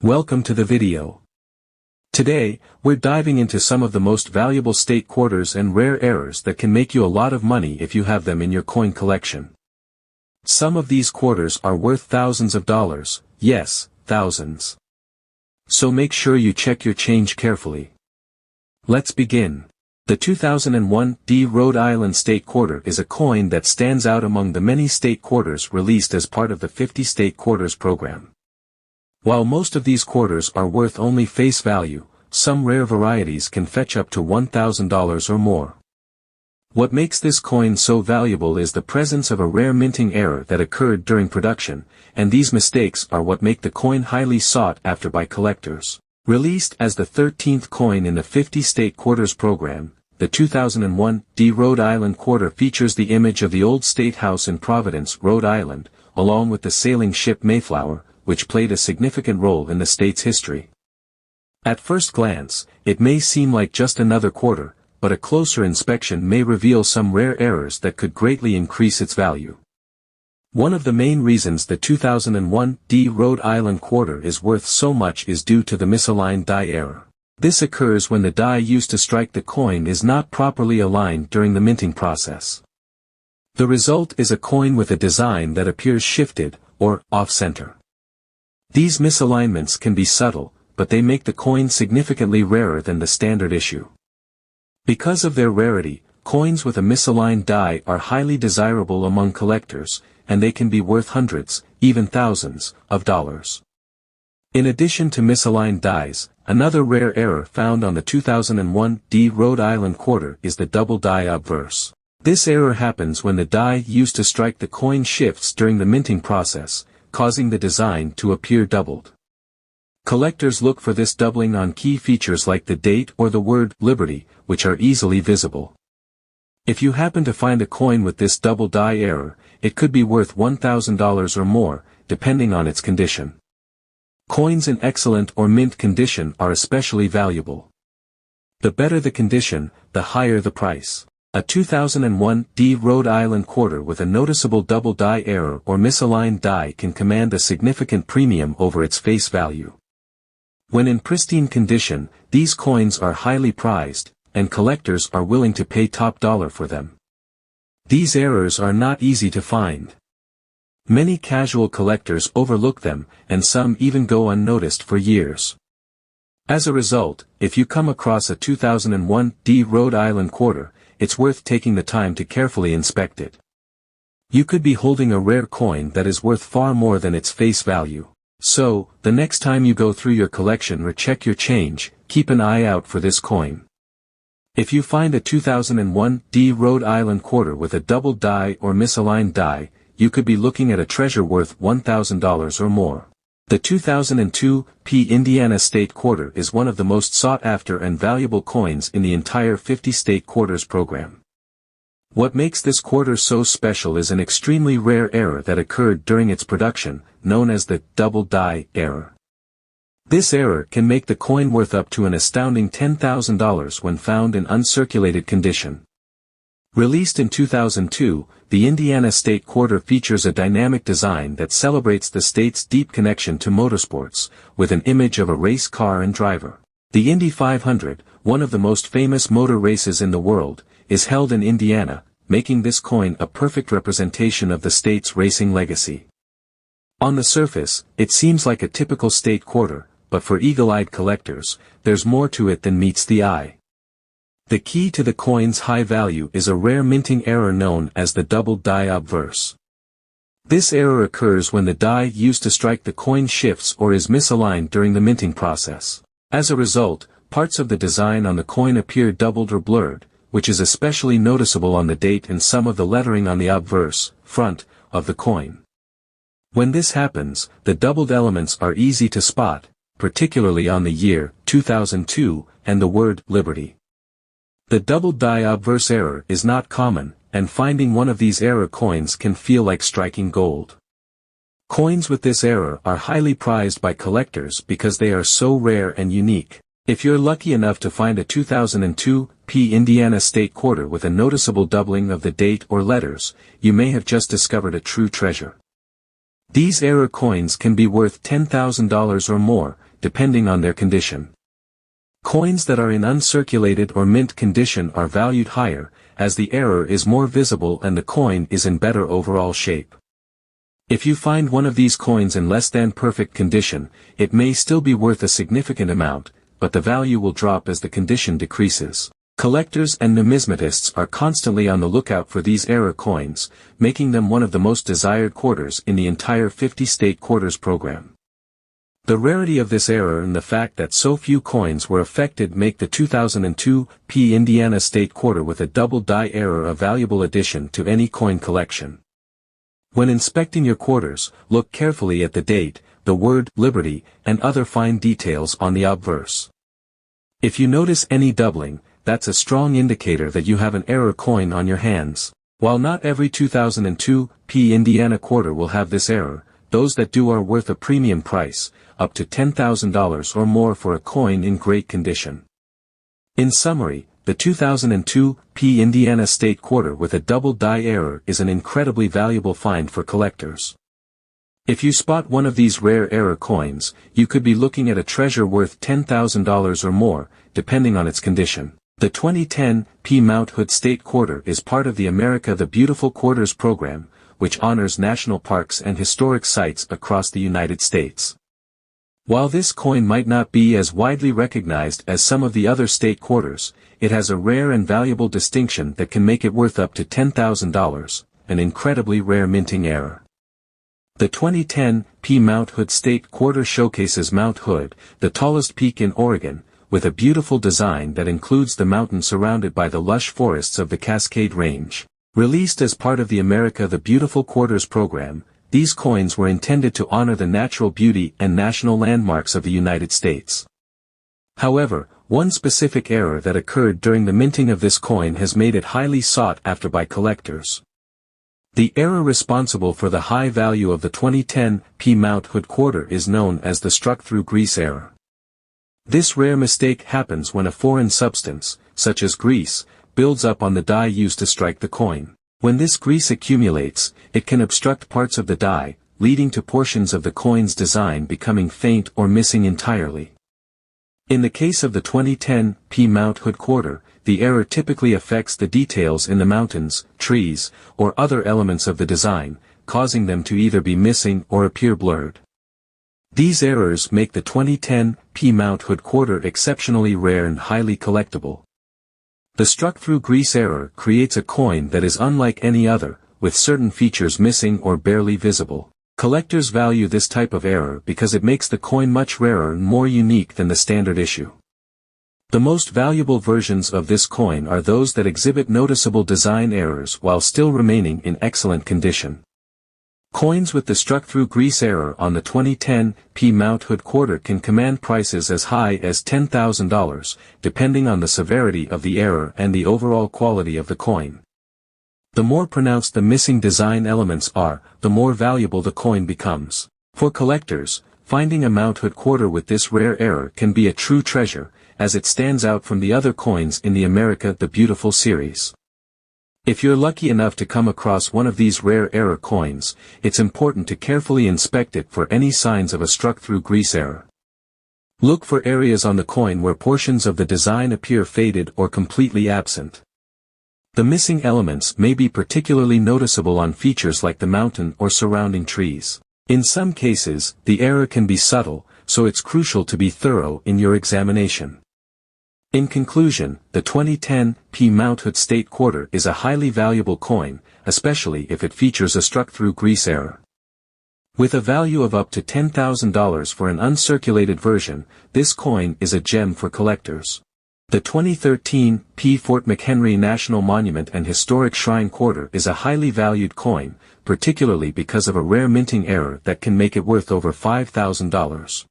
Welcome to the video. Today, we're diving into some of the most valuable state quarters and rare errors that can make you a lot of money if you have them in your coin collection. Some of these quarters are worth thousands of dollars, yes, thousands. So make sure you check your change carefully. Let's begin. The 2001 Rhode Island State Quarter is a coin that stands out among the many state quarters released as part of the 50 State Quarters program. While most of these quarters are worth only face value, some rare varieties can fetch up to $1,000 or more. What makes this coin so valuable is the presence of a rare minting error that occurred during production, and these mistakes are what make the coin highly sought after by collectors. Released as the 13th coin in the 50 State Quarters program, the 2001 Rhode Island Quarter features the image of the old State House in Providence, Rhode Island, along with the sailing ship Mayflower, which played a significant role in the state's history. At first glance, it may seem like just another quarter, but a closer inspection may reveal some rare errors that could greatly increase its value. One of the main reasons the 2001 Rhode Island Quarter is worth so much is due to the misaligned die error. This occurs when the die used to strike the coin is not properly aligned during the minting process. The result is a coin with a design that appears shifted, or off-center. These misalignments can be subtle, but they make the coin significantly rarer than the standard issue. Because of their rarity, coins with a misaligned die are highly desirable among collectors, and they can be worth hundreds, even thousands, of dollars. In addition to misaligned dies, another rare error found on the 2001 Rhode Island Quarter is the double die obverse. This error happens when the die used to strike the coin shifts during the minting process, causing the design to appear doubled. Collectors look for this doubling on key features like the date or the word Liberty, which are easily visible. If you happen to find a coin with this double die error, it could be worth $1,000 or more, depending on its condition. Coins in excellent or mint condition are especially valuable. The better the condition, the higher the price. A 2001 Rhode Island Quarter with a noticeable double die error or misaligned die can command a significant premium over its face value. When in pristine condition, these coins are highly prized, and collectors are willing to pay top dollar for them. These errors are not easy to find. Many casual collectors overlook them, and some even go unnoticed for years. As a result, if you come across a 2001 Rhode Island Quarter, it's worth taking the time to carefully inspect it. You could be holding a rare coin that is worth far more than its face value. So, the next time you go through your collection or check your change, keep an eye out for this coin. If you find a 2001 Rhode Island Quarter with a double die or misaligned die, you could be looking at a treasure worth $1,000 or more. The 2002 Indiana State Quarter is one of the most sought-after and valuable coins in the entire 50 State Quarters program. What makes this quarter so special is an extremely rare error that occurred during its production, known as the double die error. This error can make the coin worth up to an astounding $10,000 when found in uncirculated condition. Released in 2002, the Indiana State Quarter features a dynamic design that celebrates the state's deep connection to motorsports, with an image of a race car and driver. The Indy 500, one of the most famous motor races in the world, is held in Indiana, making this coin a perfect representation of the state's racing legacy. On the surface, it seems like a typical state quarter, but for eagle-eyed collectors, there's more to it than meets the eye. The key to the coin's high value is a rare minting error known as the double die obverse. This error occurs when the die used to strike the coin shifts or is misaligned during the minting process. As a result, parts of the design on the coin appear doubled or blurred, which is especially noticeable on the date and some of the lettering on the obverse, front, of the coin. When this happens, the doubled elements are easy to spot, particularly on the year 2002 and the word Liberty. The double die obverse error is not common, and finding one of these error coins can feel like striking gold. Coins with this error are highly prized by collectors because they are so rare and unique. If you're lucky enough to find a 2002 Indiana State Quarter with a noticeable doubling of the date or letters, you may have just discovered a true treasure. These error coins can be worth $10,000 or more, depending on their condition. Coins that are in uncirculated or mint condition are valued higher, as the error is more visible and the coin is in better overall shape. If you find one of these coins in less than perfect condition, it may still be worth a significant amount, but the value will drop as the condition decreases. Collectors and numismatists are constantly on the lookout for these error coins, making them one of the most desired quarters in the entire 50-state quarters program. The rarity of this error and the fact that so few coins were affected make the 2002 Indiana State Quarter with a double die error a valuable addition to any coin collection. When inspecting your quarters, look carefully at the date, the word Liberty, and other fine details on the obverse. If you notice any doubling, that's a strong indicator that you have an error coin on your hands. While not every 2002 Indiana quarter will have this error, those that do are worth a premium price, up to $10,000 or more for a coin in great condition. In summary, the 2002 Indiana State Quarter with a double die error is an incredibly valuable find for collectors. If you spot one of these rare error coins, you could be looking at a treasure worth $10,000 or more, depending on its condition. The 2010 Mount Hood State Quarter is part of the America the Beautiful Quarters program, which honors national parks and historic sites across the United States. While this coin might not be as widely recognized as some of the other state quarters, it has a rare and valuable distinction that can make it worth up to $10,000, an incredibly rare minting error. The 2010 Mount Hood State Quarter showcases Mount Hood, the tallest peak in Oregon, with a beautiful design that includes the mountain surrounded by the lush forests of the Cascade Range. Released as part of the America the Beautiful Quarters program, these coins were intended to honor the natural beauty and national landmarks of the United States. However, one specific error that occurred during the minting of this coin has made it highly sought after by collectors. The error responsible for the high value of the 2010 Mount Hood Quarter is known as the struck-through grease error. This rare mistake happens when a foreign substance, such as grease, builds up on the die used to strike the coin. When this grease accumulates, it can obstruct parts of the die, leading to portions of the coin's design becoming faint or missing entirely. In the case of the 2010 Mount Hood Quarter, the error typically affects the details in the mountains, trees, or other elements of the design, causing them to either be missing or appear blurred. These errors make the 2010 Mount Hood Quarter exceptionally rare and highly collectible. The struck-through grease error creates a coin that is unlike any other, with certain features missing or barely visible. Collectors value this type of error because it makes the coin much rarer and more unique than the standard issue. The most valuable versions of this coin are those that exhibit noticeable design errors while still remaining in excellent condition. Coins with the struck-through grease error on the 2010 Mount Hood Quarter can command prices as high as $10,000, depending on the severity of the error and the overall quality of the coin. The more pronounced the missing design elements are, the more valuable the coin becomes. For collectors, finding a Mount Hood Quarter with this rare error can be a true treasure, as it stands out from the other coins in the America the Beautiful series. If you're lucky enough to come across one of these rare error coins, it's important to carefully inspect it for any signs of a struck-through grease error. Look for areas on the coin where portions of the design appear faded or completely absent. The missing elements may be particularly noticeable on features like the mountain or surrounding trees. In some cases, the error can be subtle, so it's crucial to be thorough in your examination. In conclusion, the 2010 Mount Hood State Quarter is a highly valuable coin, especially if it features a struck-through grease error. With a value of up to $10,000 for an uncirculated version, this coin is a gem for collectors. The 2013 Fort McHenry National Monument and Historic Shrine Quarter is a highly valued coin, particularly because of a rare minting error that can make it worth over $5,000.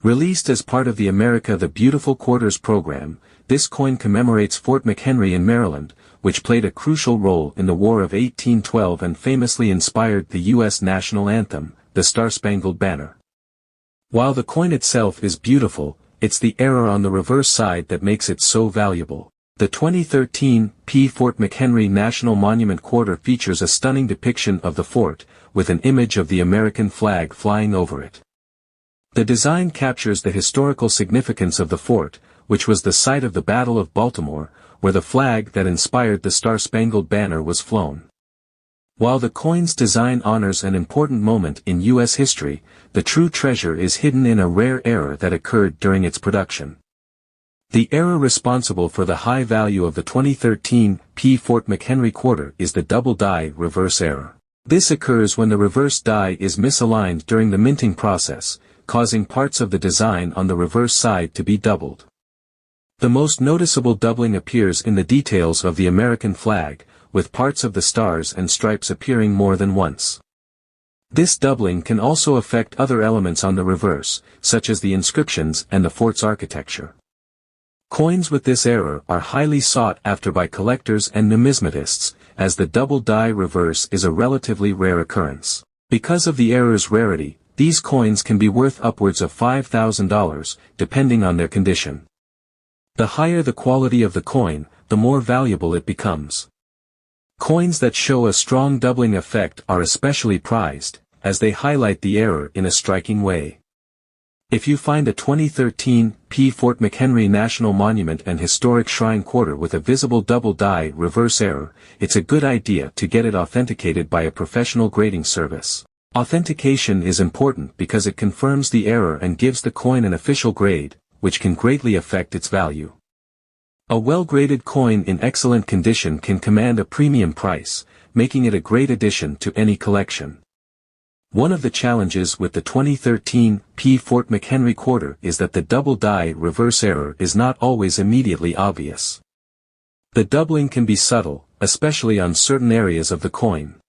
Released as part of the America the Beautiful Quarters program, this coin commemorates Fort McHenry in Maryland, which played a crucial role in the War of 1812 and famously inspired the U.S. national anthem, the Star-Spangled Banner. While the coin itself is beautiful, it's the error on the reverse side that makes it so valuable. The 2013 Fort McHenry National Monument Quarter features a stunning depiction of the fort, with an image of the American flag flying over it. The design captures the historical significance of the fort, which was the site of the Battle of Baltimore, where the flag that inspired the Star-Spangled Banner was flown. While the coin's design honors an important moment in U.S. history, the true treasure is hidden in a rare error that occurred during its production. The error responsible for the high value of the 2013 Fort McHenry quarter is the double die reverse error. This occurs when the reverse die is misaligned during the minting process, causing parts of the design on the reverse side to be doubled. The most noticeable doubling appears in the details of the American flag, with parts of the stars and stripes appearing more than once. This doubling can also affect other elements on the reverse, such as the inscriptions and the fort's architecture. Coins with this error are highly sought after by collectors and numismatists, as the double die reverse is a relatively rare occurrence. Because of the error's rarity, these coins can be worth upwards of $5,000, depending on their condition. The higher the quality of the coin, the more valuable it becomes. Coins that show a strong doubling effect are especially prized, as they highlight the error in a striking way. If you find a 2013 Fort McHenry National Monument and Historic Shrine quarter with a visible double die reverse error, it's a good idea to get it authenticated by a professional grading service. Authentication is important because it confirms the error and gives the coin an official grade, which can greatly affect its value. A well-graded coin in excellent condition can command a premium price, making it a great addition to any collection. One of the challenges with the 2013 Fort McHenry quarter is that the double die reverse error is not always immediately obvious. The doubling can be subtle, especially on certain areas of the coin.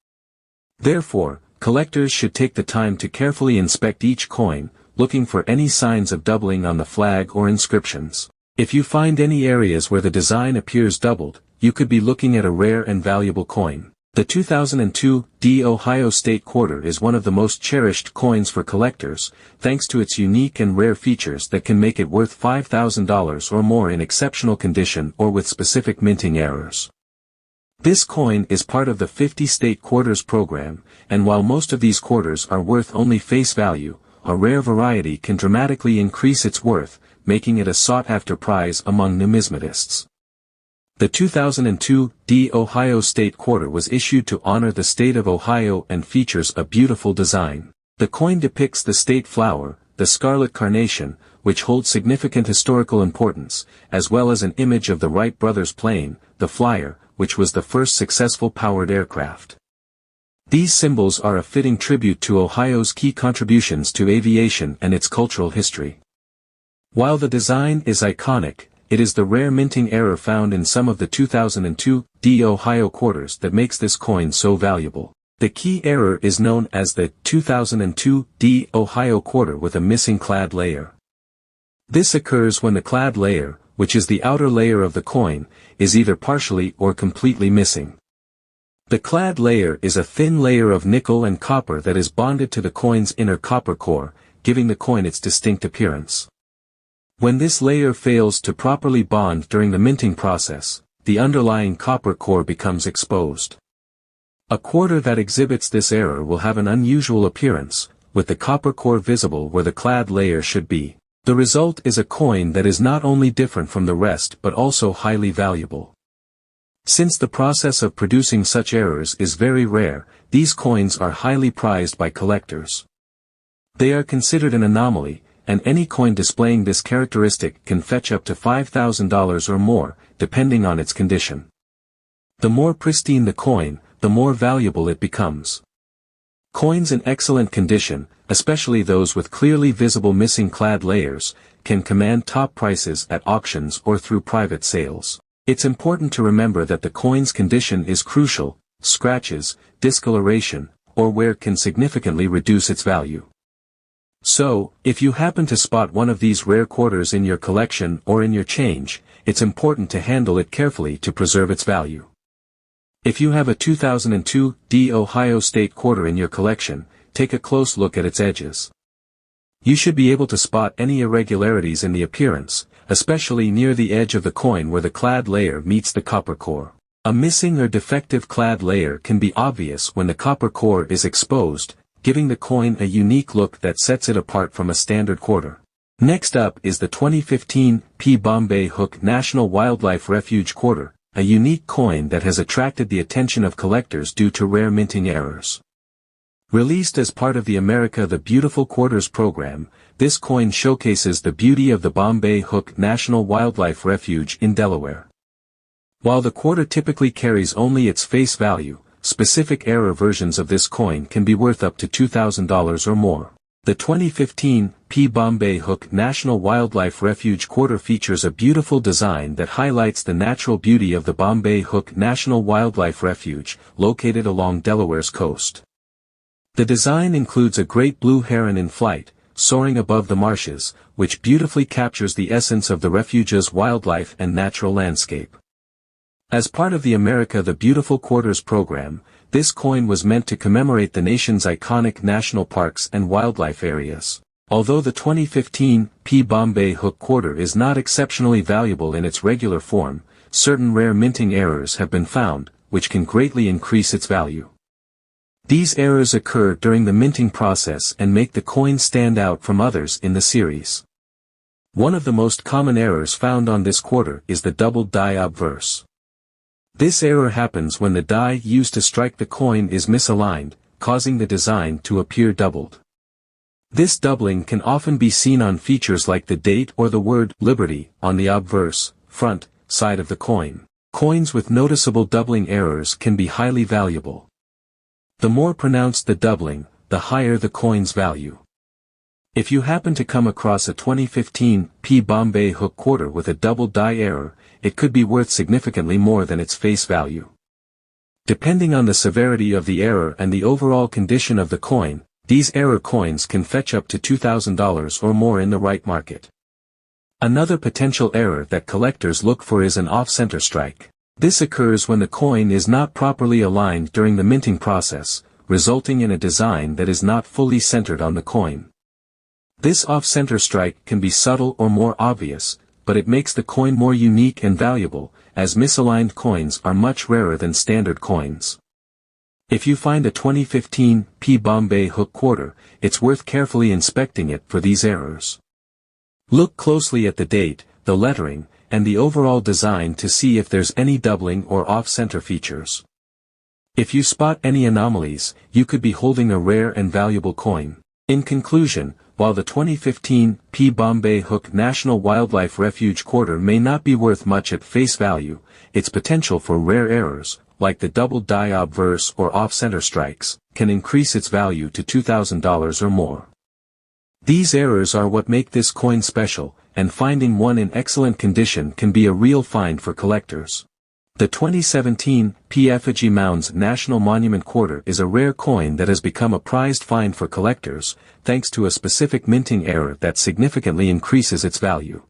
Therefore, collectors should take the time to carefully inspect each coin, looking for any signs of doubling on the flag or inscriptions. If you find any areas where the design appears doubled, you could be looking at a rare and valuable coin. The 2002 Ohio State quarter is one of the most cherished coins for collectors, thanks to its unique and rare features that can make it worth $5,000 or more in exceptional condition or with specific minting errors. This coin is part of the 50 state quarters program, and while most of these quarters are worth only face value, a rare variety can dramatically increase its worth, making it a sought-after prize among numismatists. The 2002 Ohio State quarter was issued to honor the state of Ohio and features a beautiful design. The coin depicts the state flower, the scarlet carnation, which holds significant historical importance, as well as an image of the Wright brothers' plane, the Flyer, which was the first successful powered aircraft. These symbols are a fitting tribute to Ohio's key contributions to aviation and its cultural history. While the design is iconic, it is the rare minting error found in some of the 2002 Ohio quarters that makes this coin so valuable. The key error is known as the 2002 Ohio quarter with a missing clad layer. This occurs when the clad layer, which is the outer layer of the coin, is either partially or completely missing. The clad layer is a thin layer of nickel and copper that is bonded to the coin's inner copper core, giving the coin its distinct appearance. When this layer fails to properly bond during the minting process, the underlying copper core becomes exposed. A quarter that exhibits this error will have an unusual appearance, with the copper core visible where the clad layer should be. The result is a coin that is not only different from the rest but also highly valuable. Since the process of producing such errors is very rare, these coins are highly prized by collectors. They are considered an anomaly, and any coin displaying this characteristic can fetch up to $5,000 or more, depending on its condition. The more pristine the coin, the more valuable it becomes. Coins in excellent condition, especially those with clearly visible missing clad layers, can command top prices at auctions or through private sales. It's important to remember that the coin's condition is crucial. Scratches, discoloration, or wear can significantly reduce its value. So, if you happen to spot one of these rare quarters in your collection or in your change, it's important to handle it carefully to preserve its value. If you have a 2002 Ohio State quarter in your collection, take a close look at its edges. You should be able to spot any irregularities in the appearance, especially near the edge of the coin where the clad layer meets the copper core. A missing or defective clad layer can be obvious when the copper core is exposed, giving the coin a unique look that sets it apart from a standard quarter. Next up is the 2015 P. Bombay Hook National Wildlife Refuge Quarter, a unique coin that has attracted the attention of collectors due to rare minting errors. Released as part of the America the Beautiful Quarters program, this coin showcases the beauty of the Bombay Hook National Wildlife Refuge in Delaware. While the quarter typically carries only its face value, specific error versions of this coin can be worth up to $2,000 or more. The 2015 P. Bombay Hook National Wildlife Refuge Quarter features a beautiful design that highlights the natural beauty of the Bombay Hook National Wildlife Refuge, located along Delaware's coast. The design includes a great blue heron in flight, soaring above the marshes, which beautifully captures the essence of the refuge's wildlife and natural landscape. As part of the America the Beautiful Quarters program, this coin was meant to commemorate the nation's iconic national parks and wildlife areas. Although the 2015 P. Bombay Hook Quarter is not exceptionally valuable in its regular form, certain rare minting errors have been found, which can greatly increase its value. These errors occur during the minting process and make the coin stand out from others in the series. One of the most common errors found on this quarter is the doubled die obverse. This error happens when the die used to strike the coin is misaligned, causing the design to appear doubled. This doubling can often be seen on features like the date or the word Liberty on the obverse, front, side of the coin. Coins with noticeable doubling errors can be highly valuable. The more pronounced the doubling, the higher the coin's value. If you happen to come across a 2015 P. Bombay Hook Quarter with a double die error, it could be worth significantly more than its face value. Depending on the severity of the error and the overall condition of the coin, these error coins can fetch up to $2,000 or more in the right market. Another potential error that collectors look for is an off-center strike. This occurs when the coin is not properly aligned during the minting process, resulting in a design that is not fully centered on the coin. This off-center strike can be subtle or more obvious, but it makes the coin more unique and valuable, as misaligned coins are much rarer than standard coins. If you find a 2015 P. Bombay Hook Quarter, it's worth carefully inspecting it for these errors. Look closely at the date, the lettering, and the overall design to see if there's any doubling or off-center features. If you spot any anomalies, you could be holding a rare and valuable coin. In conclusion, while the 2015 P. Bombay Hook National Wildlife Refuge Quarter may not be worth much at face value, its potential for rare errors, like the double die obverse or off-center strikes, can increase its value to $2,000 or more. These errors are what make this coin special, and finding one in excellent condition can be a real find for collectors. The 2017 P. Effigy Mounds National Monument Quarter is a rare coin that has become a prized find for collectors, thanks to a specific minting error that significantly increases its value.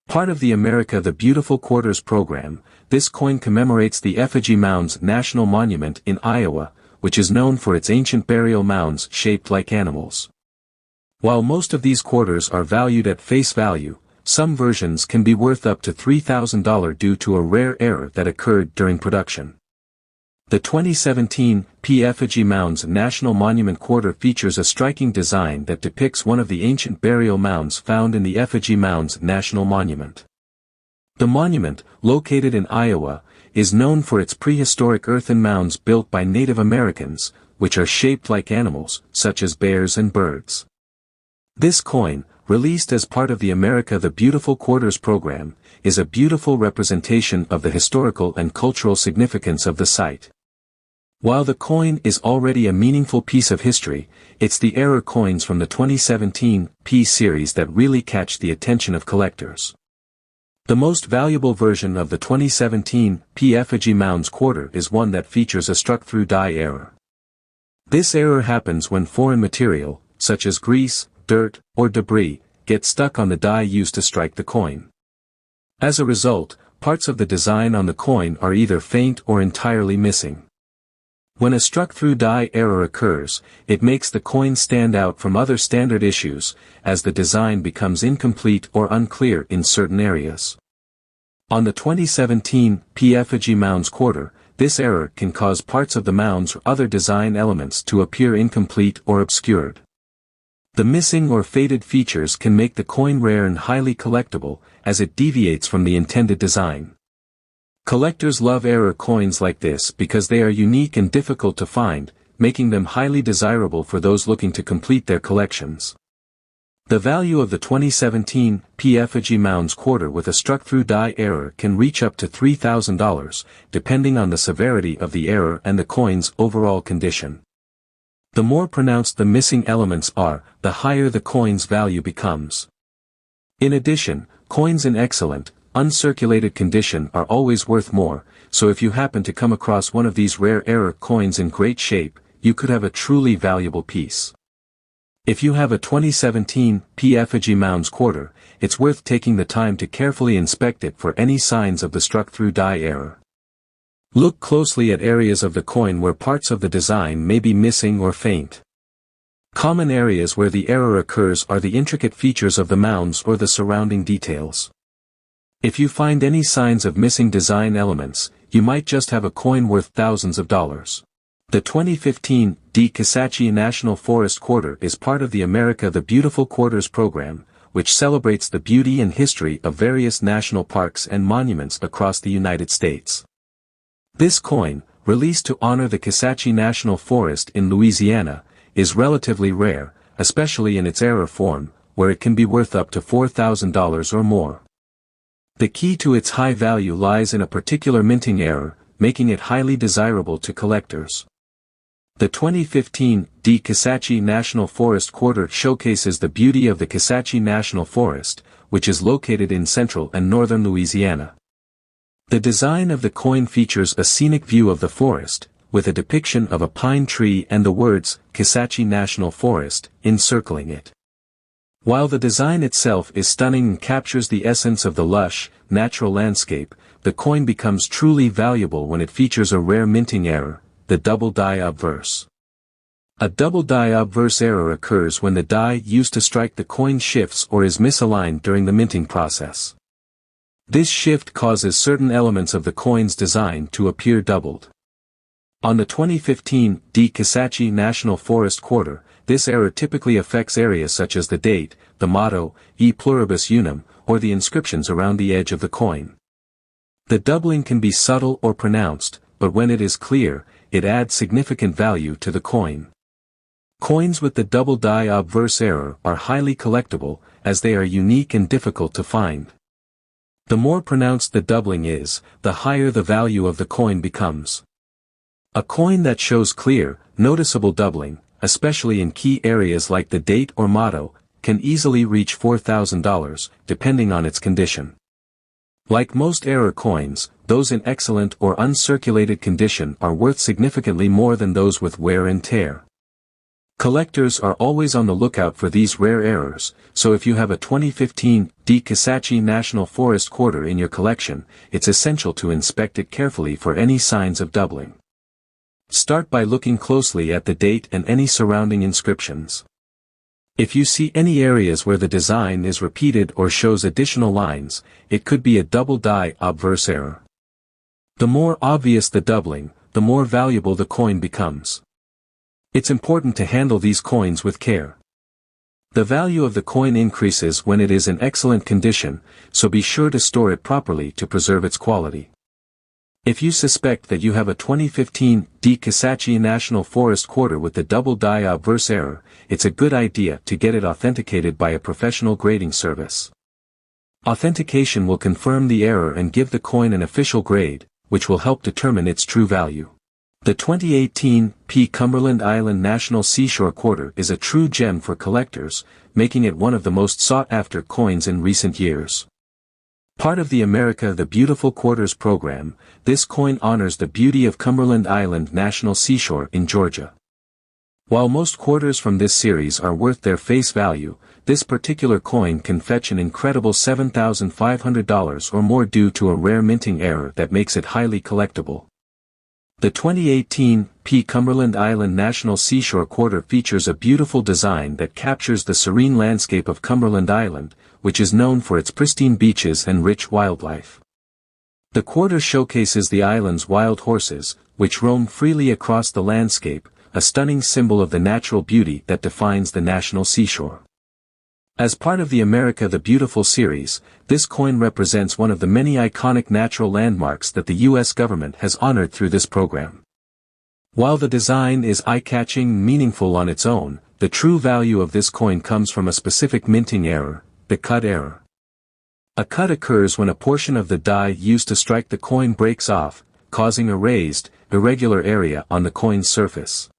Part of the America the Beautiful Quarters program, this coin commemorates the Effigy Mounds National Monument in Iowa, which is known for its ancient burial mounds shaped like animals. While most of these quarters are valued at face value, some versions can be worth up to $3,000 due to a rare error that occurred during production. The 2017 P. Effigy Mounds National Monument Quarter features a striking design that depicts one of the ancient burial mounds found in the Effigy Mounds National Monument. The monument, located in Iowa, is known for its prehistoric earthen mounds built by Native Americans, which are shaped like animals, such as bears and birds. This coin, released as part of the America the Beautiful Quarters program, is a beautiful representation of the historical and cultural significance of the site. While the coin is already a meaningful piece of history, it's the error coins from the 2017 P series that really catch the attention of collectors. The most valuable version of the 2017 P. Effigy Mounds Quarter is one that features a struck-through die error. This error happens when foreign material, such as grease, dirt, or debris, get stuck on the die used to strike the coin. As a result, parts of the design on the coin are either faint or entirely missing. When a struck-through die error occurs, it makes the coin stand out from other standard issues, as the design becomes incomplete or unclear in certain areas. On the 2017 P. Effigy Mounds Quarter, this error can cause parts of the mounds or other design elements to appear incomplete or obscured. The missing or faded features can make the coin rare and highly collectible, as it deviates from the intended design. Collectors love error coins like this because they are unique and difficult to find, making them highly desirable for those looking to complete their collections. The value of the 2017 P effigy mounds quarter with a struck-through die error can reach up to $3,000, depending on the severity of the error and the coin's overall condition. The more pronounced the missing elements are, the higher the coin's value becomes. In addition, coins in excellent, uncirculated condition are always worth more, so if you happen to come across one of these rare error coins in great shape, you could have a truly valuable piece. If you have a 2017 P effigy mounds quarter, it's worth taking the time to carefully inspect it for any signs of the struck-through die error. Look closely at areas of the coin where parts of the design may be missing or faint. Common areas where the error occurs are the intricate features of the mounds or the surrounding details. If you find any signs of missing design elements, you might just have a coin worth thousands of dollars. The 2015 D. Kisatchie National Forest Quarter is part of the America the Beautiful Quarters program, which celebrates the beauty and history of various national parks and monuments across the United States. This coin, released to honor the Kisatchie National Forest in Louisiana, is relatively rare, especially in its error form, where it can be worth up to $4,000 or more. The key to its high value lies in a particular minting error, making it highly desirable to collectors. The 2015 D. Kisatchie National Forest Quarter showcases the beauty of the Kisatchie National Forest, which is located in central and northern Louisiana. The design of the coin features a scenic view of the forest, with a depiction of a pine tree and the words, Kisatchie National Forest, encircling it. While the design itself is stunning and captures the essence of the lush, natural landscape, the coin becomes truly valuable when it features a rare minting error, the double die obverse. A double die obverse error occurs when the die used to strike the coin shifts or is misaligned during the minting process. This shift causes certain elements of the coin's design to appear doubled. On the 2015 D. Kisatchie National Forest Quarter, this error typically affects areas such as the date, the motto, E pluribus unum, or the inscriptions around the edge of the coin. The doubling can be subtle or pronounced, but when it is clear, it adds significant value to the coin. Coins with the double die obverse error are highly collectible, as they are unique and difficult to find. The more pronounced the doubling is, the higher the value of the coin becomes. A coin that shows clear, noticeable doubling, especially in key areas like the date or motto, can easily reach $4,000, depending on its condition. Like most error coins, those in excellent or uncirculated condition are worth significantly more than those with wear and tear. Collectors are always on the lookout for these rare errors, so if you have a 2015 D. Kisatchie National Forest Quarter in your collection, it's essential to inspect it carefully for any signs of doubling. Start by looking closely at the date and any surrounding inscriptions. If you see any areas where the design is repeated or shows additional lines, it could be a double die obverse error. The more obvious the doubling, the more valuable the coin becomes. It's important to handle these coins with care. The value of the coin increases when it is in excellent condition, so be sure to store it properly to preserve its quality. If you suspect that you have a 2015 D. Kisatchie National Forest Quarter with the double die obverse error, it's a good idea to get it authenticated by a professional grading service. Authentication will confirm the error and give the coin an official grade, which will help determine its true value. The 2018 P. Cumberland Island National Seashore Quarter is a true gem for collectors, making it one of the most sought-after coins in recent years. Part of the America the Beautiful Quarters program, this coin honors the beauty of Cumberland Island National Seashore in Georgia. While most quarters from this series are worth their face value, this particular coin can fetch an incredible $7,500 or more due to a rare minting error that makes it highly collectible. The 2018 P. Cumberland Island National Seashore Quarter features a beautiful design that captures the serene landscape of Cumberland Island, which is known for its pristine beaches and rich wildlife. The quarter showcases the island's wild horses, which roam freely across the landscape, a stunning symbol of the natural beauty that defines the national seashore. As part of the America the Beautiful series, this coin represents one of the many iconic natural landmarks that the U.S. government has honored through this program. While the design is eye-catching and meaningful on its own, the true value of this coin comes from a specific minting error, the cut error. A cut occurs when a portion of the die used to strike the coin breaks off, causing a raised, irregular area on the coin's surface.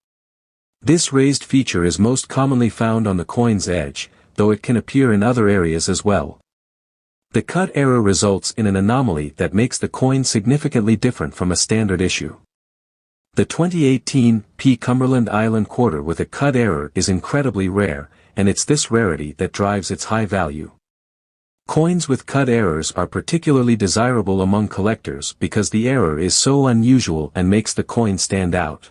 This raised feature is most commonly found on the coin's edge, though it can appear in other areas as well. The cut error results in an anomaly that makes the coin significantly different from a standard issue. The 2018 P. Cumberland Island quarter with a cut error is incredibly rare, and it's this rarity that drives its high value. Coins with cut errors are particularly desirable among collectors because the error is so unusual and makes the coin stand out.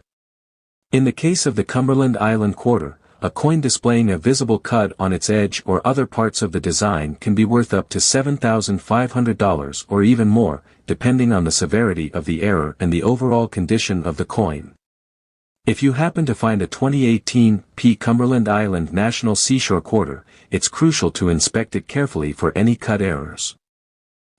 In the case of the Cumberland Island quarter, a coin displaying a visible cut on its edge or other parts of the design can be worth up to $7,500 or even more, depending on the severity of the error and the overall condition of the coin. If you happen to find a 2018 P. Cumberland Island National Seashore quarter, it's crucial to inspect it carefully for any cut errors.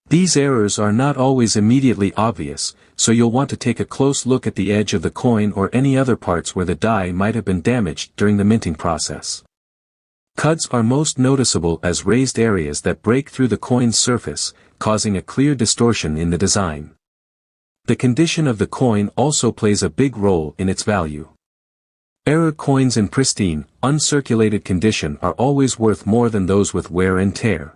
These errors are not always immediately obvious, so you'll want to take a close look at the edge of the coin or any other parts where the die might have been damaged during the minting process. Cuts are most noticeable as raised areas that break through the coin's surface, causing a clear distortion in the design. The condition of the coin also plays a big role in its value. Error coins in pristine, uncirculated condition are always worth more than those with wear and tear.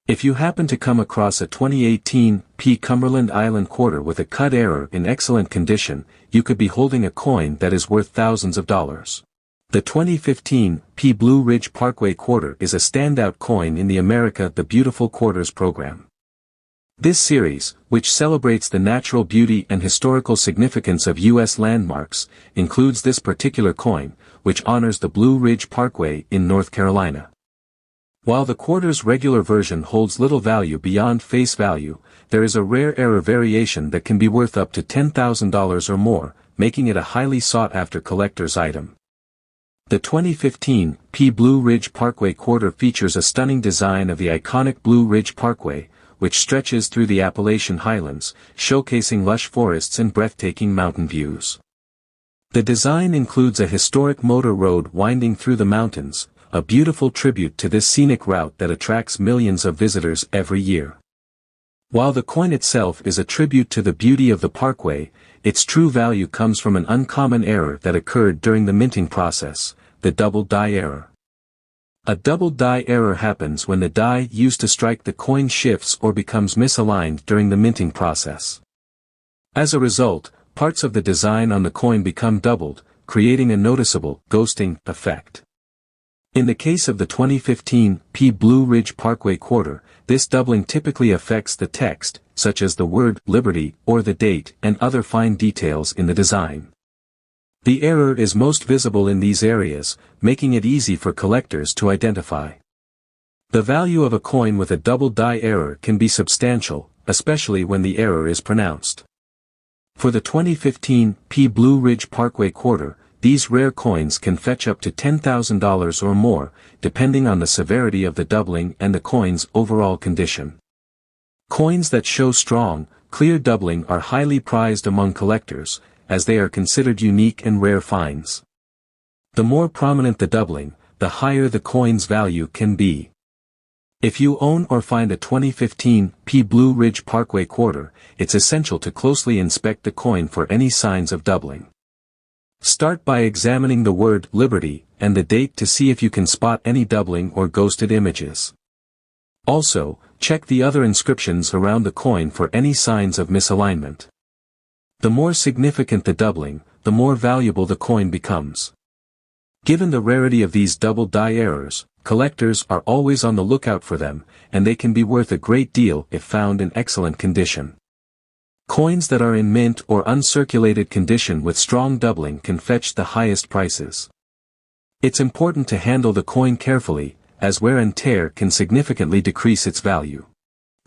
If you happen to come across a 2018 P. Cumberland Island quarter with a cut error in excellent condition, you could be holding a coin that is worth thousands of dollars. The 2015 P. Blue Ridge Parkway quarter is a standout coin in the America the Beautiful Quarters program. This series, which celebrates the natural beauty and historical significance of U.S. landmarks, includes this particular coin, which honors the Blue Ridge Parkway in North Carolina. While the quarter's regular version holds little value beyond face value, there is a rare error variation that can be worth up to $10,000 or more, making it a highly sought-after collector's item. The 2015 P. Blue Ridge Parkway quarter features a stunning design of the iconic Blue Ridge Parkway, which stretches through the Appalachian Highlands, showcasing lush forests and breathtaking mountain views. The design includes a historic motor road winding through the mountains, a beautiful tribute to this scenic route that attracts millions of visitors every year. While the coin itself is a tribute to the beauty of the parkway, its true value comes from an uncommon error that occurred during the minting process, the double die error. A double die error happens when the die used to strike the coin shifts or becomes misaligned during the minting process. As a result, parts of the design on the coin become doubled, creating a noticeable ghosting effect. In the case of the 2015 P. Blue Ridge Parkway quarter, this doubling typically affects the text, such as the word Liberty or the date and other fine details in the design. The error is most visible in these areas, making it easy for collectors to identify. The value of a coin with a double die error can be substantial, especially when the error is pronounced. For the 2015 P. Blue Ridge Parkway quarter, these rare coins can fetch up to $10,000 or more, depending on the severity of the doubling and the coin's overall condition. Coins that show strong, clear doubling are highly prized among collectors, as they are considered unique and rare finds. The more prominent the doubling, the higher the coin's value can be. If you own or find a 2015 P. Blue Ridge Parkway quarter, it's essential to closely inspect the coin for any signs of doubling. Start by examining the word Liberty and the date to see if you can spot any doubling or ghosted images. Also, check the other inscriptions around the coin for any signs of misalignment. The more significant the doubling, the more valuable the coin becomes. Given the rarity of these double die errors, collectors are always on the lookout for them, and they can be worth a great deal if found in excellent condition. Coins that are in mint or uncirculated condition with strong doubling can fetch the highest prices. It's important to handle the coin carefully, as wear and tear can significantly decrease its value.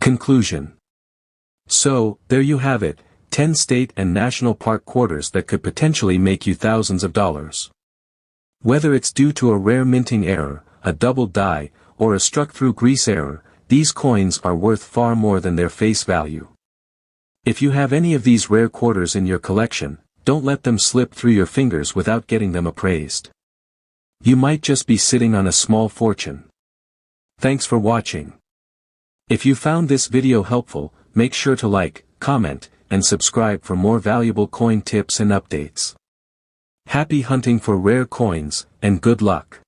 Conclusion. So, there you have it, 10 state and national park quarters that could potentially make you thousands of dollars. Whether it's due to a rare minting error, a double die, or a struck-through grease error, these coins are worth far more than their face value. If you have any of these rare quarters in your collection, don't let them slip through your fingers without getting them appraised. You might just be sitting on a small fortune. Thanks for watching. If you found this video helpful, make sure to like, comment, and subscribe for more valuable coin tips and updates. Happy hunting for rare coins, and good luck!